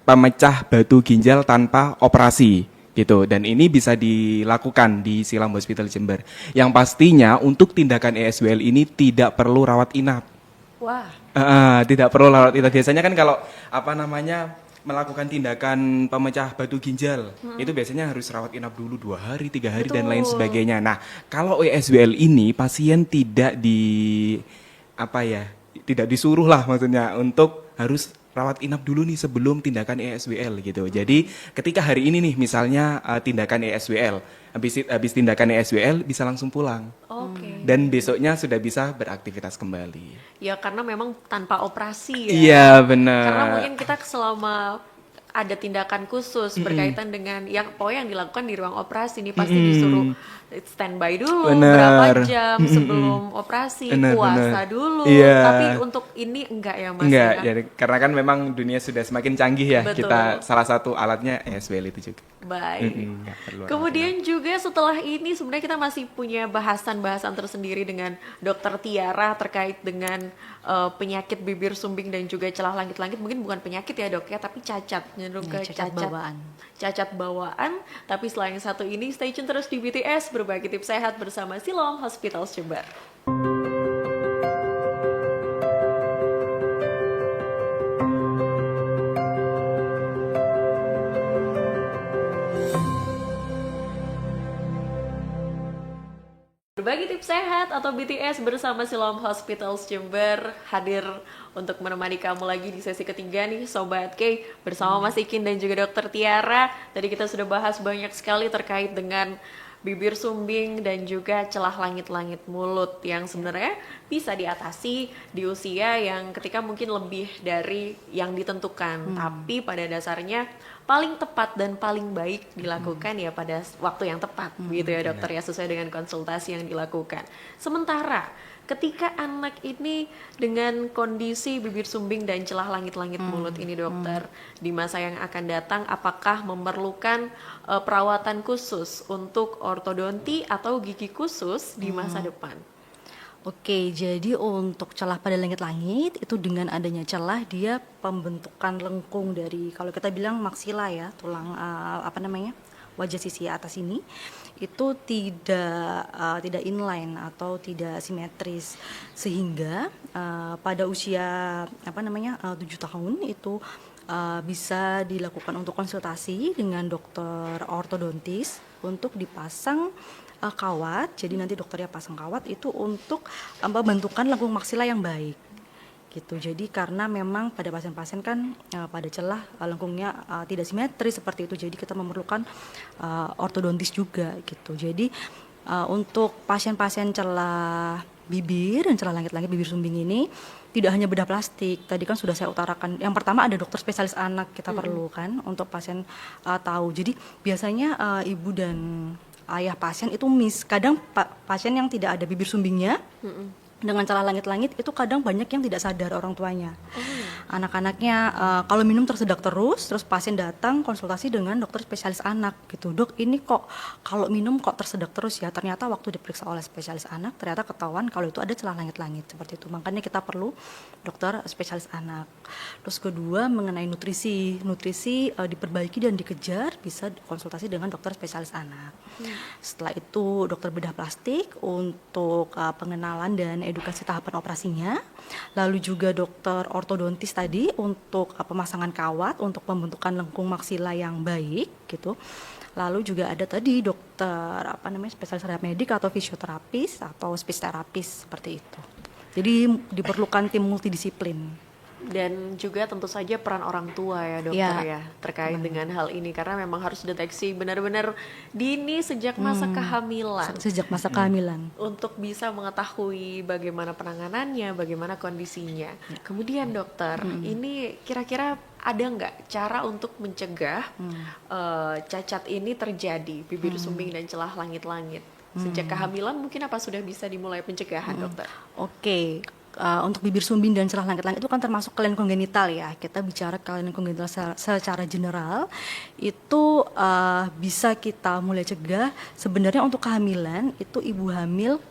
pemecah batu ginjal tanpa operasi. gitu. Dan ini bisa dilakukan di Siloam Hospital Jember. Yang pastinya untuk tindakan ESWL ini tidak perlu rawat inap. Wah, Tidak perlu rawat inap. Biasanya kan kalau melakukan tindakan pemecah batu ginjal, itu biasanya harus rawat inap dulu 2 hari, 3 hari dan lain Betul. sebagainya. Nah, kalau ESWL ini pasien tidak tidak disuruh lah maksudnya untuk harus rawat inap dulu nih sebelum tindakan ESWL gitu. Jadi ketika hari ini nih misalnya tindakan ESWL, habis tindakan ESWL bisa langsung pulang oke. dan besoknya sudah bisa beraktivitas kembali. Ya karena memang tanpa operasi ya. Iya benar. Karena mungkin kita selama ada tindakan khusus berkaitan dengan yang dilakukan di ruang operasi ini pasti disuruh standby dulu Bener. berapa jam sebelum operasi, Bener, puasa bener. dulu. Iya. Tapi untuk ini enggak ya Mas? Enggak, ya? jadi karena kan memang dunia sudah semakin canggih ya. Betul. Kita salah satu alatnya ESWL itu juga. Baik. Nggak perlu Kemudian juga setelah ini sebenarnya kita masih punya bahasan-bahasan tersendiri dengan Dokter Tiara terkait dengan penyakit bibir sumbing dan juga celah langit-langit. Mungkin bukan penyakit ya dok ya, tapi cacat, cenderung ke Cacat bawaan. Cacat bawaan. Tapi setelah yang satu ini, stay tune terus di BTS berbagi tips sehat bersama Siloam Hospital Jember. Berbagi tips sehat atau BTS bersama Siloam Hospitals Jember hadir untuk menemani kamu lagi di sesi ketiga nih Sobat K bersama Mas Ikin dan juga Dokter Tiara. Tadi kita sudah bahas banyak sekali terkait dengan bibir sumbing dan juga celah langit-langit mulut yang sebenarnya bisa diatasi di usia yang ketika mungkin lebih dari yang ditentukan. Tapi pada dasarnya paling tepat dan paling baik dilakukan ya pada waktu yang tepat gitu ya dokter ya, sesuai dengan konsultasi yang dilakukan. Sementara ketika anak ini dengan kondisi bibir sumbing dan celah langit-langit mulut ini dokter, di masa yang akan datang apakah memerlukan perawatan khusus untuk ortodonti atau gigi khusus di masa depan? Oke, jadi untuk celah pada langit-langit itu dengan adanya celah dia pembentukan lengkung dari kalau kita bilang maksila ya, tulang wajah sisi atas ini itu tidak inline atau tidak simetris sehingga pada usia 7 tahun itu bisa dilakukan untuk konsultasi dengan dokter ortodontis untuk dipasang kawat. Jadi nanti dokternya pasang kawat itu untuk membentukkan lengkung maksila yang baik gitu. Jadi karena memang pada pasien-pasien kan pada celah lengkungnya tidak simetris seperti itu. Jadi kita memerlukan ortodontis juga gitu. Jadi untuk pasien-pasien celah bibir dan celah langit-langit bibir sumbing ini tidak hanya bedah plastik. Tadi kan sudah saya utarakan. Yang pertama ada dokter spesialis anak kita perlu kan untuk pasien tahu. Jadi biasanya ibu dan ayah pasien itu kadang pasien yang tidak ada bibir sumbingnya dengan celah langit-langit itu kadang banyak yang tidak sadar orang tuanya. Anak-anaknya kalau minum tersedak terus pasien datang konsultasi dengan dokter spesialis anak gitu. Dok, ini kok kalau minum kok tersedak terus ya. Ternyata waktu diperiksa oleh spesialis anak ternyata ketahuan kalau itu ada celah langit-langit seperti itu. Makanya kita perlu dokter spesialis anak. Terus kedua mengenai nutrisi diperbaiki dan dikejar bisa konsultasi dengan dokter spesialis anak. Setelah itu dokter bedah plastik untuk pengenalan dan edukasi tahapan operasinya. Lalu juga dokter ortodontis tadi untuk pemasangan kawat untuk pembentukan lengkung maksila yang baik gitu. Lalu juga ada tadi dokter spesialis rehab medik atau fisioterapis atau speech therapist seperti itu. Jadi diperlukan tim multidisiplin. Dan juga tentu saja peran orang tua ya dokter ya terkait dengan hal ini karena memang harus deteksi benar-benar dini sejak masa kehamilan. Sejak masa kehamilan. Untuk bisa mengetahui bagaimana penanganannya, bagaimana kondisinya. Kemudian dokter, ini kira-kira ada nggak cara untuk mencegah cacat ini terjadi, bibir sumbing dan celah langit-langit? Sejak kehamilan mungkin apa sudah bisa dimulai pencegahan dokter? Oke. Untuk bibir sumbing dan celah langit-langit itu kan termasuk kelainan kongenital ya. Kita bicara kelainan kongenital secara general itu bisa kita mulai cegah. Sebenarnya untuk kehamilan itu ibu hamil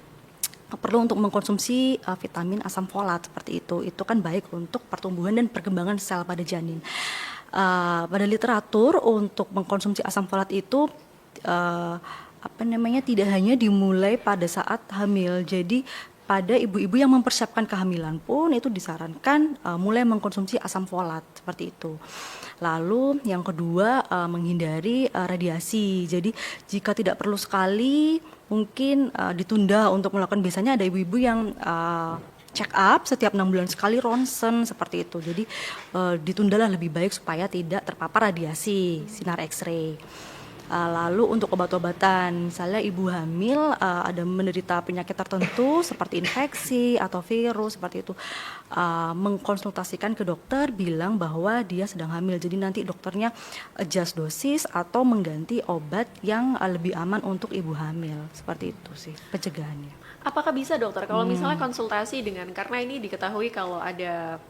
perlu untuk mengkonsumsi vitamin asam folat seperti itu. Itu kan baik untuk pertumbuhan dan perkembangan sel pada janin. pada literatur untuk mengkonsumsi asam folat itu tidak hanya dimulai pada saat hamil. Jadi pada ibu-ibu yang mempersiapkan kehamilan pun itu disarankan mulai mengkonsumsi asam folat seperti itu. Lalu yang kedua menghindari radiasi. Jadi jika tidak perlu sekali mungkin ditunda untuk melakukan, biasanya ada ibu-ibu yang check up setiap 6 bulan sekali, ronsen seperti itu. Jadi ditundalah lebih baik supaya tidak terpapar radiasi sinar X-ray. Lalu untuk obat-obatan, misalnya ibu hamil ada menderita penyakit tertentu seperti infeksi atau virus seperti itu, mengkonsultasikan ke dokter bilang bahwa dia sedang hamil. Jadi nanti dokternya adjust dosis atau mengganti obat yang lebih aman untuk ibu hamil. Seperti itu sih pencegahannya. Apakah bisa dokter kalau misalnya konsultasi dengan, karena ini diketahui kalau ada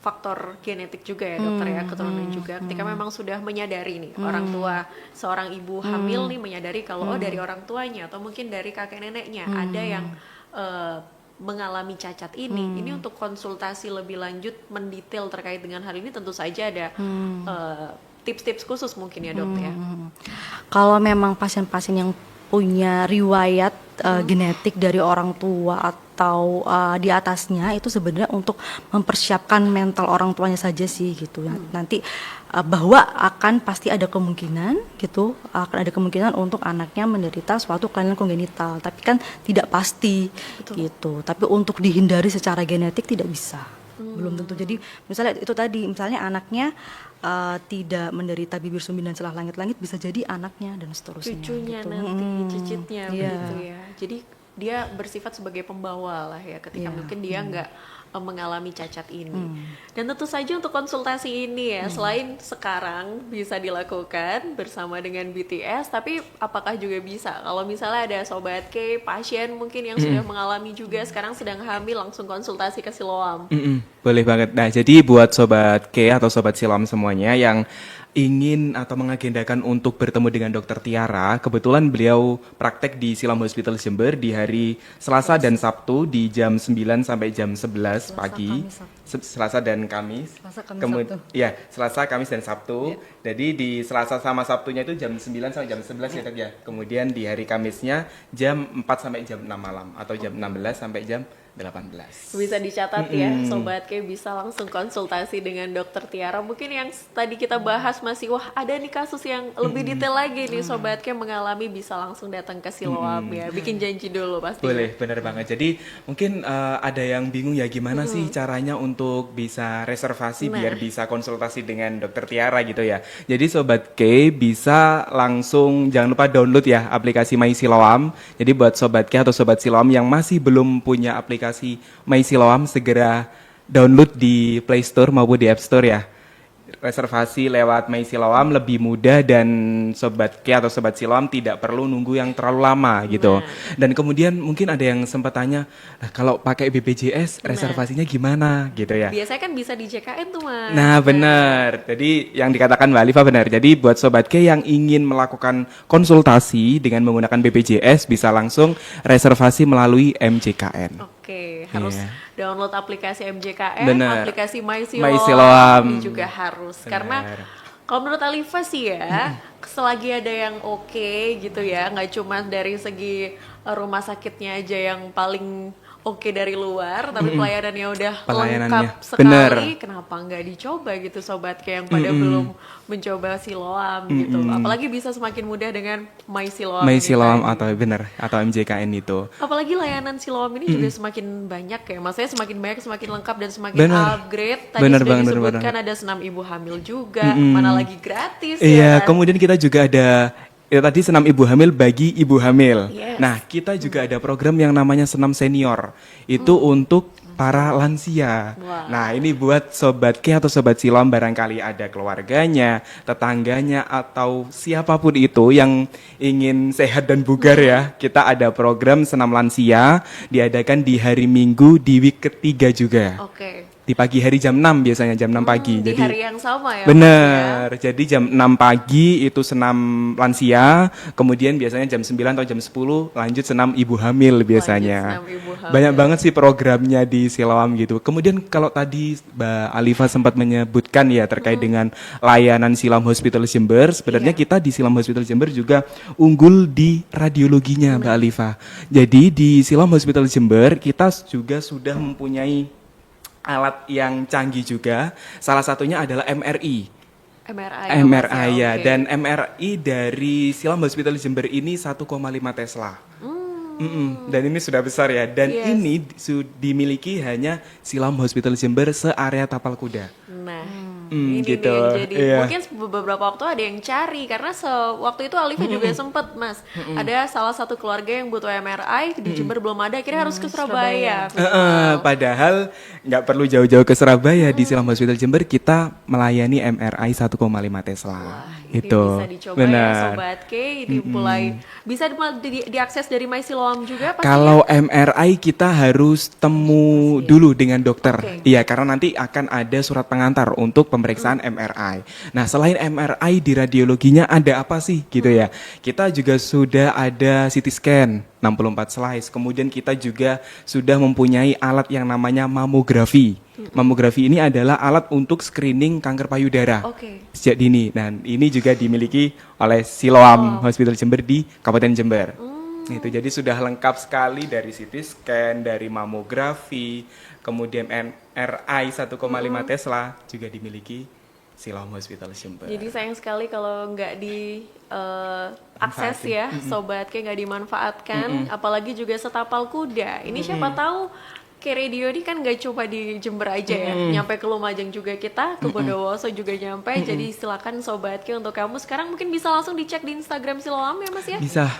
faktor genetik juga ya dokter ya, keturunan juga, ketika memang sudah menyadari nih orang tua seorang ibu hamil nih menyadari kalau dari orang tuanya atau mungkin dari kakek neneknya ada yang mengalami cacat ini untuk konsultasi lebih lanjut mendetail terkait dengan hal ini tentu saja ada tips-tips khusus mungkin ya dok ya. Kalau memang pasien-pasien yang punya riwayat genetik dari orang tua atau di atasnya, itu sebenarnya untuk mempersiapkan mental orang tuanya saja sih gitu. Nanti bahwa akan pasti ada kemungkinan gitu, akan ada kemungkinan untuk anaknya menderita suatu kelainan kongenital, tapi kan tidak pasti. Betul. Gitu. Tapi untuk dihindari secara genetik tidak bisa. Belum tentu. Jadi misalnya itu tadi, misalnya anaknya tidak menderita bibir sumbi dan celah langit-langit, bisa jadi anaknya dan seterusnya. Cucunya gitu. nanti, cicitnya begitu ya. Jadi dia bersifat sebagai pembawa lah ya ketika mungkin dia nggak mengalami cacat ini. Dan tentu saja untuk konsultasi ini ya, selain sekarang bisa dilakukan bersama dengan BTS, tapi apakah juga bisa kalau misalnya ada Sobat K, pasien mungkin yang sudah mengalami juga sekarang sedang hamil, langsung konsultasi ke Siloam? Boleh banget. Nah, jadi buat Sobat K atau Sobat Siloam semuanya yang ingin atau mengagendakan untuk bertemu dengan Dokter Tiara, kebetulan beliau praktek di Siloam Hospital Jember di hari Selasa dan Sabtu di jam 9 sampai jam 11 pagi. Selasa dan Kamis. Sabtu. Iya, Selasa, Kamis dan Sabtu. Jadi di Selasa sama Sabtunya itu jam 9 sampai jam 11 ya, Dok ya. Kemudian di hari Kamisnya jam 4 sampai jam 6 malam atau jam 16 sampai jam 18. Bisa dicatat ya, Sobat K bisa langsung konsultasi dengan Dokter Tiara. Mungkin yang tadi kita bahas masih, wah ada nih kasus yang lebih detail lagi nih, Sobat K mengalami, bisa langsung datang ke Siloam ya. Bikin janji dulu pasti. Boleh, benar banget. Jadi mungkin ada yang bingung ya gimana sih caranya untuk bisa reservasi biar bisa konsultasi dengan Dokter Tiara gitu ya. Jadi Sobat K bisa langsung, jangan lupa download ya aplikasi My Siloam. Jadi buat Sobat K atau Sobat Siloam yang masih belum punya aplikasi My Siloam, segera download di Play Store maupun di App Store ya. Reservasi lewat My Siloam lebih mudah dan Sobat K atau Sobat Siloam tidak perlu nunggu yang terlalu lama gitu. Dan kemudian mungkin ada yang sempat tanya, kalau pakai BPJS reservasinya gimana gitu ya. Biasanya kan bisa di JKN tuh Mas. Nah benar, jadi yang dikatakan Mbak Alifa benar. Jadi buat Sobat K yang ingin melakukan konsultasi dengan menggunakan BPJS bisa langsung reservasi melalui MJKN. Oke, harus download aplikasi MJKN, Bener. aplikasi My My Siloam. ini juga harus. Bener. Karena kalau menurut Alifa sih ya, selagi ada yang oke gitu ya, nggak cuma dari segi rumah sakitnya aja yang paling oke dari luar, tapi pelayanannya udah lengkap sekali. Bener. Kenapa nggak dicoba gitu Sobat K yang pada belum mencoba Siloam gitu. Apalagi bisa semakin mudah dengan My Siloam. My ini Siloam tadi. atau bener atau MJKN itu. Apalagi layanan Siloam ini juga semakin banyak ya, maksudnya semakin banyak, semakin lengkap dan semakin Bener. upgrade. Tadi Bener sudah banget, disebutkan ada senam ibu hamil juga, mana lagi gratis Iya, ya. kemudian kita juga ada tadi senam ibu hamil bagi ibu hamil. Yes. Nah, kita juga ada program yang namanya senam senior. Itu untuk para lansia. Wah. Nah, ini buat Sobat K atau Sobat Siloam barangkali ada keluarganya, tetangganya, atau siapapun itu yang ingin sehat dan bugar ya. Kita ada program senam lansia, diadakan di hari Minggu di week ketiga juga. Oke. di pagi hari jam 6 biasanya, jam 6 pagi. Di Jadi hari yang sama ya? benar. Jadi jam 6 pagi itu senam lansia, kemudian biasanya jam 9 atau jam 10 lanjut senam ibu hamil biasanya. senam ibu hamil. Banyak banget sih programnya di Siloam gitu. Kemudian kalau tadi Mbak Alifa sempat menyebutkan ya terkait dengan layanan Siloam Hospital Jember, sebenarnya kita di Siloam Hospital Jember juga unggul di radiologinya Mbak Alifa. Jadi di Siloam Hospital Jember kita juga sudah mempunyai alat yang canggih juga, salah satunya adalah MRI. MRI. MRI ya, Oke. dan MRI dari Siloam Hospital Jember ini 1,5 Tesla. Dan ini sudah besar ya, dan Yes. ini dimiliki hanya Siloam Hospital Jember se-area Tapal Kuda. Nah, ini gitu, nih yang jadi iya. mungkin beberapa waktu ada yang cari karena waktu itu Alifa juga sempet Mas, ada salah satu keluarga yang butuh MRI di Jember belum ada, akhirnya harus ke Surabaya. Padahal nggak perlu jauh-jauh ke Surabaya, di Siloam Hospital Jember kita melayani MRI 1,5 Tesla. Ini Itu bisa dicoba ya Sobat K, ini mulai bisa diakses dari My Siloam juga pastinya. Kalau MRI kita harus temu dulu dengan dokter. Oke. Iya, karena nanti akan ada surat pengantar untuk pemeriksaan MRI. Nah, selain MRI di radiologinya ada apa sih gitu ya? Kita juga sudah ada CT scan 64 slice. Kemudian kita juga sudah mempunyai alat yang namanya mamografi. Mamografi ini adalah alat untuk screening kanker payudara Oke. sejak dini. Dan ini juga dimiliki oleh Siloam Hospital Jember di Kabupaten Jember. Itu jadi sudah lengkap sekali dari CT scan, dari mamografi, kemudian MRI 1,5 Tesla juga dimiliki Siloam Hospital Jember. Jadi sayang sekali kalau nggak di akses ya, Sobat kayak nggak dimanfaatkan, apalagi juga setapal kuda. Ini siapa tahu kayak radio ini kan nggak cuma di Jember aja ya, nyampe ke Lumajang juga kita, ke Bondowoso juga nyampe. Jadi silakan Sobat Ki untuk kamu sekarang mungkin bisa langsung dicek di Instagram Siloam ya Mas ya. Bisa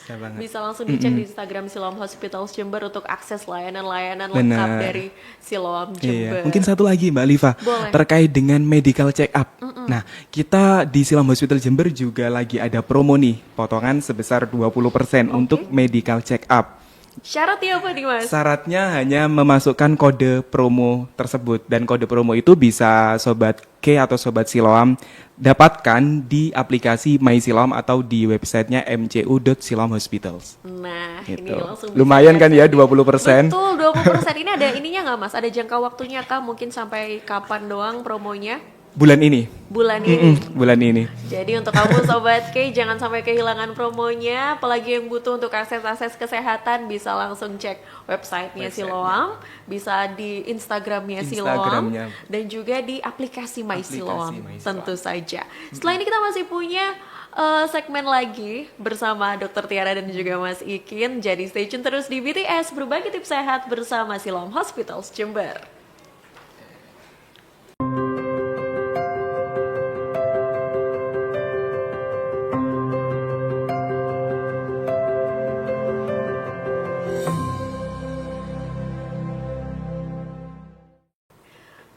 banget. Bisa langsung dicek di Instagram Siloam Hospitals Jember untuk akses layanan-layanan lengkap Benar. dari Siloam Iya, Jember. mungkin satu lagi Mbak Alifa, Boleh. terkait dengan medical check up. Nah, kita di Siloam Hospital Jember juga lagi ada promo nih, potongan sebesar 20% untuk medical check up. Syaratnya apa nih Mas? Syaratnya hanya memasukkan kode promo tersebut, dan kode promo itu bisa Sobat K atau Sobat Siloam dapatkan di aplikasi My Siloam atau di websitenya mcu.siloamhospitals. Nah, Gitu. ini langsung bisa Lumayan kan ya, diakses. 20%? Betul, 20% ini ada ininya nggak Mas? Ada jangka waktunya kah? Mungkin sampai kapan doang promonya? Bulan ini. Bulan ini. Bulan ini. Jadi untuk kamu Sobat K, jangan sampai kehilangan promonya. Apalagi yang butuh untuk akses-akses kesehatan, bisa langsung cek websitenya Siloam, bisa di Instagramnya Siloam, Instagramnya. dan juga di aplikasi My Aplikasi Siloam, My Siloam. tentu saja. Setelah ini kita masih punya segmen lagi bersama Dr. Tiara dan juga Mas Ikin. Jadi stay tune terus di BTS, berbagi tips sehat bersama Siloam Hospitals Jember.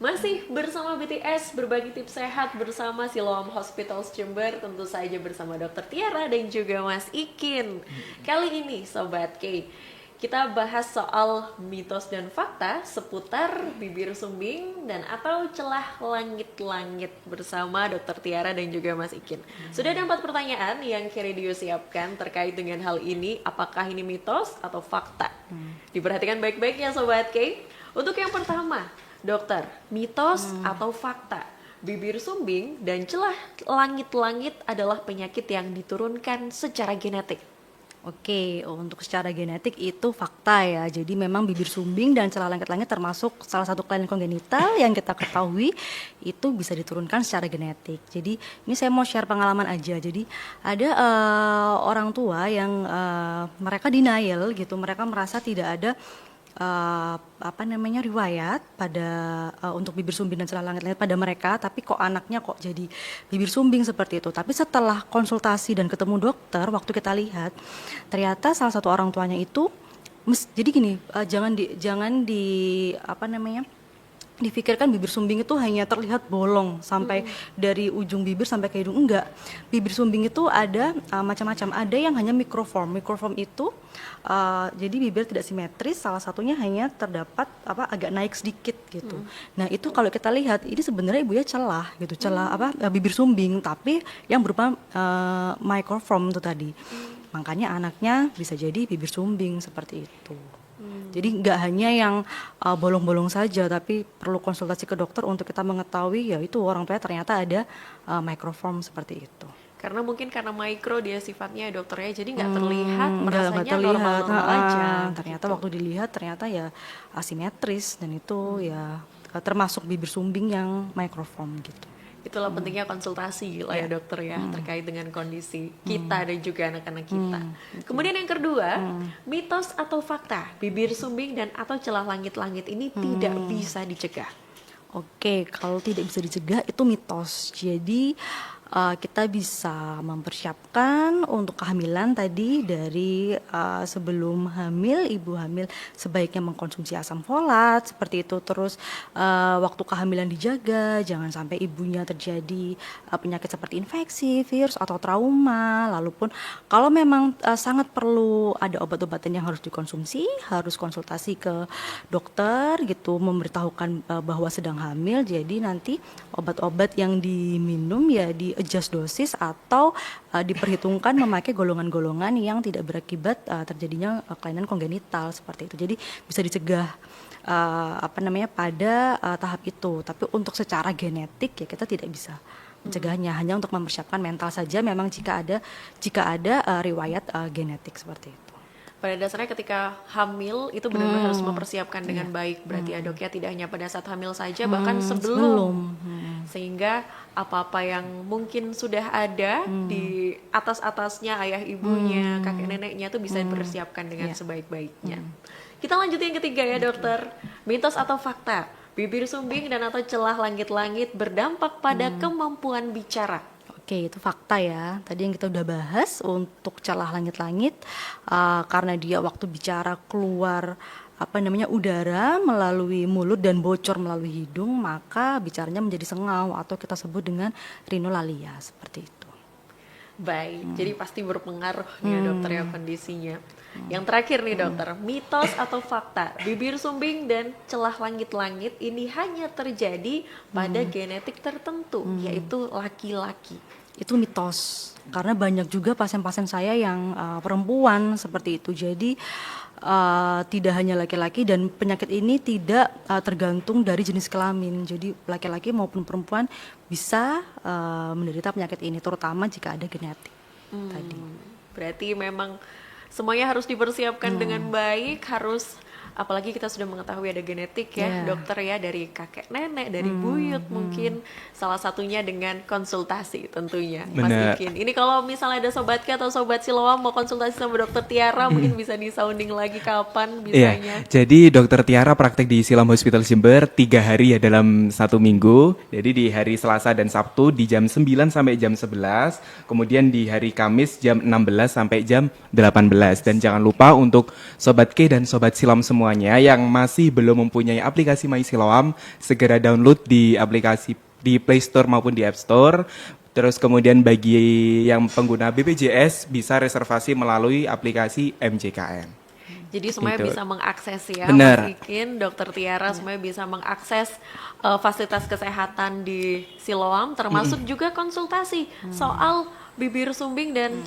Masih bersama BTS, berbagi tips sehat bersama Siloam Hospitals Jember, tentu saja bersama Dr. Tiara dan juga Mas Ikin. Kali ini Sobat K, kita bahas soal mitos dan fakta seputar bibir sumbing dan atau celah langit-langit bersama Dr. Tiara dan juga Mas Ikin. Sudah ada 4 pertanyaan yang K-Radio siapkan terkait dengan hal ini, apakah ini mitos atau fakta? Diperhatikan baik-baik ya Sobat K. Untuk yang pertama, Dokter, mitos atau fakta? Bibir sumbing dan celah langit-langit adalah penyakit yang diturunkan secara genetik. Oke, untuk secara genetik itu fakta ya. Jadi memang bibir sumbing dan celah langit-langit termasuk salah satu kelainan kongenital yang kita ketahui itu bisa diturunkan secara genetik. Jadi ini saya mau share pengalaman aja. Jadi ada orang tua yang mereka denial gitu, mereka merasa tidak ada riwayat pada untuk bibir sumbing dan celah langit-langit pada mereka, tapi kok anaknya kok jadi bibir sumbing seperti itu. Tapi setelah konsultasi dan ketemu dokter, waktu kita lihat ternyata salah satu orang tuanya itu jadi gini, jangan di dipikirkan bibir sumbing itu hanya terlihat bolong sampai dari ujung bibir sampai ke hidung. Enggak, bibir sumbing itu ada macam-macam. Ada yang hanya microform. Microform itu jadi bibir tidak simetris, salah satunya hanya terdapat agak naik sedikit gitu. Nah itu kalau kita lihat ini sebenarnya ibunya celah gitu, bibir sumbing, tapi yang berupa microform itu tadi. Makanya anaknya bisa jadi bibir sumbing seperti itu. Jadi nggak hanya yang bolong-bolong saja, tapi perlu konsultasi ke dokter untuk kita mengetahui ya itu orang tua ternyata ada microform seperti itu. Karena mungkin karena mikro dia sifatnya dokternya, jadi nggak terlihat, Nggak merasanya terlihat. normal-normal aja. Ternyata gitu. waktu dilihat ternyata ya asimetris, dan itu ya termasuk bibir sumbing yang microform gitu. Itulah pentingnya konsultasi lah ya dokter ya, terkait dengan kondisi kita dan juga anak-anak kita. Kemudian yang kedua, mitos atau fakta bibir sumbing dan atau celah langit-langit ini tidak bisa dicegah. Oke, kalau tidak bisa dicegah itu mitos. Jadi kita bisa mempersiapkan untuk kehamilan tadi dari sebelum hamil, ibu hamil sebaiknya mengkonsumsi asam folat seperti itu. Terus waktu kehamilan dijaga, jangan sampai ibunya terjadi penyakit seperti infeksi, virus atau trauma. Lalu pun kalau memang sangat perlu ada obat-obatan yang harus dikonsumsi, harus konsultasi ke dokter gitu, memberitahukan bahwa sedang hamil. Jadi nanti obat-obat yang diminum ya di adjust dosis atau diperhitungkan memakai golongan-golongan yang tidak berakibat terjadinya kelainan kongenital seperti itu. Jadi bisa dicegah pada tahap itu. Tapi untuk secara genetik ya kita tidak bisa mencegahnya, hanya untuk mempersiapkan mental saja memang jika ada riwayat genetik seperti itu. Pada dasarnya ketika hamil itu benar-benar harus mempersiapkan dengan baik. Berarti ya dok ya, tidak hanya pada saat hamil saja, bahkan sebelum. Sehingga apa-apa yang mungkin sudah ada di atas-atasnya ayah ibunya, kakek neneknya itu bisa dipersiapkan dengan sebaik-baiknya. Kita lanjut yang ketiga ya dokter. Mitos atau fakta bibir sumbing dan atau celah langit-langit berdampak pada kemampuan bicara. Oke, itu fakta ya. Tadi yang kita udah bahas untuk celah langit-langit, karena dia waktu bicara keluar udara melalui mulut dan bocor melalui hidung, maka bicaranya menjadi sengau atau kita sebut dengan rhinolalia seperti itu. Baik, jadi pasti berpengaruh nih ya dokter ya kondisinya. Yang terakhir nih dokter, mitos atau fakta bibir sumbing dan celah langit-langit ini hanya terjadi pada genetik tertentu, yaitu laki-laki. Itu mitos, karena banyak juga pasien-pasien saya yang perempuan seperti itu. Jadi tidak hanya laki-laki, dan penyakit ini tidak tergantung dari jenis kelamin. Jadi laki-laki maupun perempuan bisa menderita penyakit ini, terutama jika ada genetik tadi. Berarti memang semuanya harus dipersiapkan dengan baik, harus apalagi kita sudah mengetahui ada genetik ya dokter ya, dari kakek nenek, dari buyut mungkin, salah satunya dengan konsultasi tentunya. Mas Ikin, ini kalau misalnya ada sobatnya atau sobat Siloam mau konsultasi sama dokter Tiara, mungkin bisa disounding lagi kapan bisanya. Jadi dokter Tiara praktek di Siloam Hospital Jember 3 hari ya dalam 1 minggu. Jadi di hari Selasa dan Sabtu di jam 9 sampai jam 11, kemudian di hari Kamis jam 16 sampai jam 18. Dan jangan lupa untuk sobat K dan sobat Siloam semuanya yang masih belum mempunyai aplikasi My Siloam, segera download di aplikasi di Play Store maupun di App Store. Terus kemudian bagi yang pengguna BPJS bisa reservasi melalui aplikasi MJKN. Jadi semuanya Gitu. bisa mengakses ya. Benar. Mas Ikin, dokter Tiara semuanya bisa mengakses fasilitas kesehatan di Siloam, termasuk juga konsultasi soal bibir sumbing dan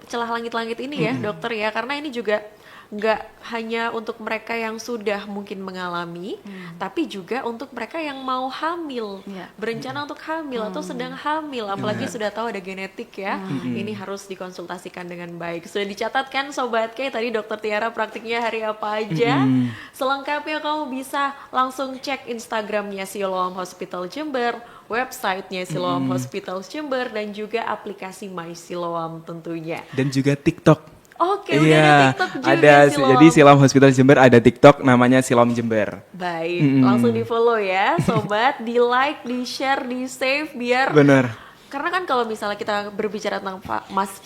celah langit-langit ini ya dokter ya, karena ini juga nggak hanya untuk mereka yang sudah mungkin mengalami, tapi juga untuk mereka yang mau hamil, berencana untuk hamil atau sedang hamil, apalagi sudah tahu ada genetik ya, ini harus dikonsultasikan dengan baik. Sudah dicatatkan sobat K, tadi dokter Tiara praktiknya hari apa aja. Selengkapnya kamu bisa langsung cek Instagramnya Siloam Hospital Jember, websitenya Siloam Hospital Jember, dan juga aplikasi My Siloam tentunya. Dan juga TikTok. Oke, udah ada TikTok juga ada. Siloam. Jadi Siloam Hospital Jember ada TikTok namanya Siloam Jember. Baik, langsung di follow ya sobat, di like, di share, di save biar Bener. karena kan kalau misalnya kita berbicara tentang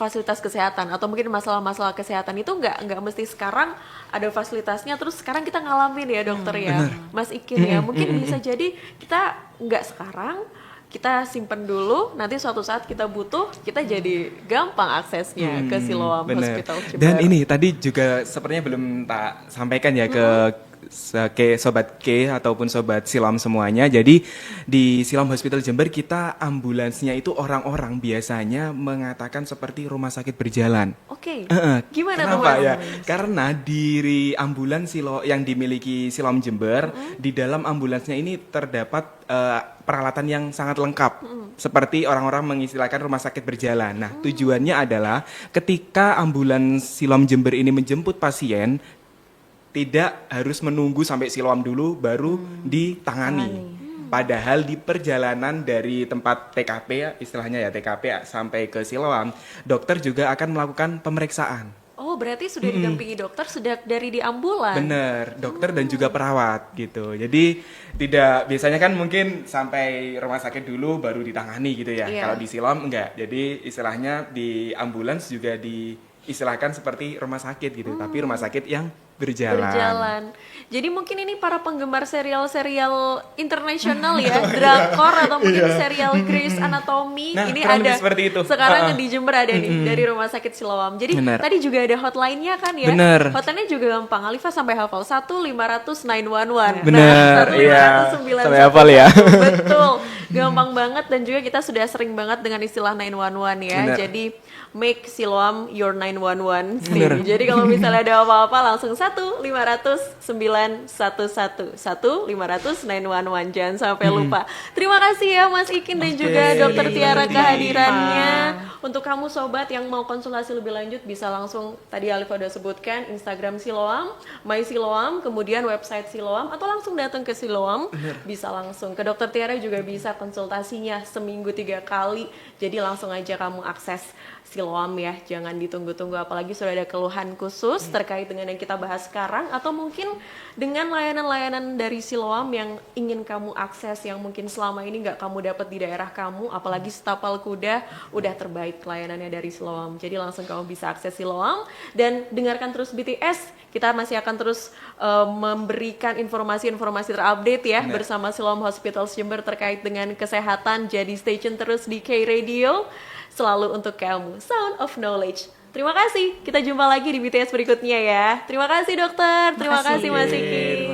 fasilitas kesehatan atau mungkin masalah-masalah kesehatan itu nggak mesti sekarang ada fasilitasnya terus sekarang kita ngalamin ya dokter ya, Mas Ikin ya. Mungkin bisa jadi kita nggak sekarang, kita simpen dulu, nanti suatu saat kita butuh, kita jadi gampang aksesnya ke Siloam Bener. Hospital Jember. Dan ini tadi juga sepertinya belum tak sampaikan ya ke sobat K ataupun sobat Siloam semuanya. Jadi di Siloam Hospital Jember kita ambulansnya itu orang-orang biasanya mengatakan seperti rumah sakit berjalan. Oke. Heeh. Gimana tuh Kenapa Mas? ya? Karena di ambulans yang dimiliki Siloam Jember, di dalam ambulansnya ini terdapat peralatan yang sangat lengkap. Seperti orang-orang mengistilahkan rumah sakit berjalan. Nah, tujuannya adalah ketika ambulans Siloam Jember ini menjemput pasien, tidak harus menunggu sampai Siloam dulu baru ditangani. Padahal di perjalanan dari tempat TKP ya, istilahnya ya TKP sampai ke Siloam, dokter juga akan melakukan pemeriksaan. Oh, berarti sudah didampingi dokter sejak dari di ambulan. Bener, dokter dan juga perawat gitu. Jadi tidak, biasanya kan mungkin sampai rumah sakit dulu baru ditangani gitu ya. Iya. Kalau di Siloam enggak. Jadi istilahnya di ambulans juga diistilahkan seperti rumah sakit gitu, tapi rumah sakit yang berjalan. Jadi mungkin ini para penggemar serial-serial internasional ya, drakor atau mungkin serial Grey's Anatomy, Nah, ini kurang lebih ada seperti itu. sekarang di Jember ada nih dari Rumah Sakit Siloam. Jadi Benar. tadi juga ada hotline-nya kan ya. Benar. Hotline-nya juga gampang. Alifa sampai hafal 1-500-911. Benar, iya. 1-500-911. Sampai hafal ya. Betul. Gampang banget dan juga kita sudah sering banget dengan istilah 911 ya. Benar. Jadi make Siloam your 911. Benar. Jadi kalau misalnya ada apa-apa langsung 1-500-911 1-500-911, jangan sampai lupa. Terima kasih ya Mas Ikin dan juga Dokter Tiara kehadirannya. Untuk kamu sobat yang mau konsultasi lebih lanjut bisa langsung, tadi Alifa udah sebutkan Instagram Siloam, My Siloam, kemudian website Siloam atau langsung datang ke Siloam. Bisa langsung ke Dokter Tiara juga bisa konsultasinya seminggu 3 kali. Jadi langsung aja kamu akses Siloam ya, jangan ditunggu-tunggu apalagi sudah ada keluhan khusus terkait dengan yang kita bahas sekarang atau mungkin dengan layanan-layanan dari Siloam yang ingin kamu akses yang mungkin selama ini nggak kamu dapat di daerah kamu, apalagi Setapal Kuda udah terbaik layanannya dari Siloam. Jadi langsung kamu bisa akses Siloam dan dengarkan terus BTS. Kita masih akan terus memberikan informasi-informasi terupdate ya bersama Siloam Hospital Jember terkait dengan kesehatan. Jadi stay tune terus di K Radio. Selalu untuk kamu, Sound of Knowledge. Terima kasih, kita jumpa lagi di BTS berikutnya ya. Terima kasih dokter, terima kasih Mas Iki.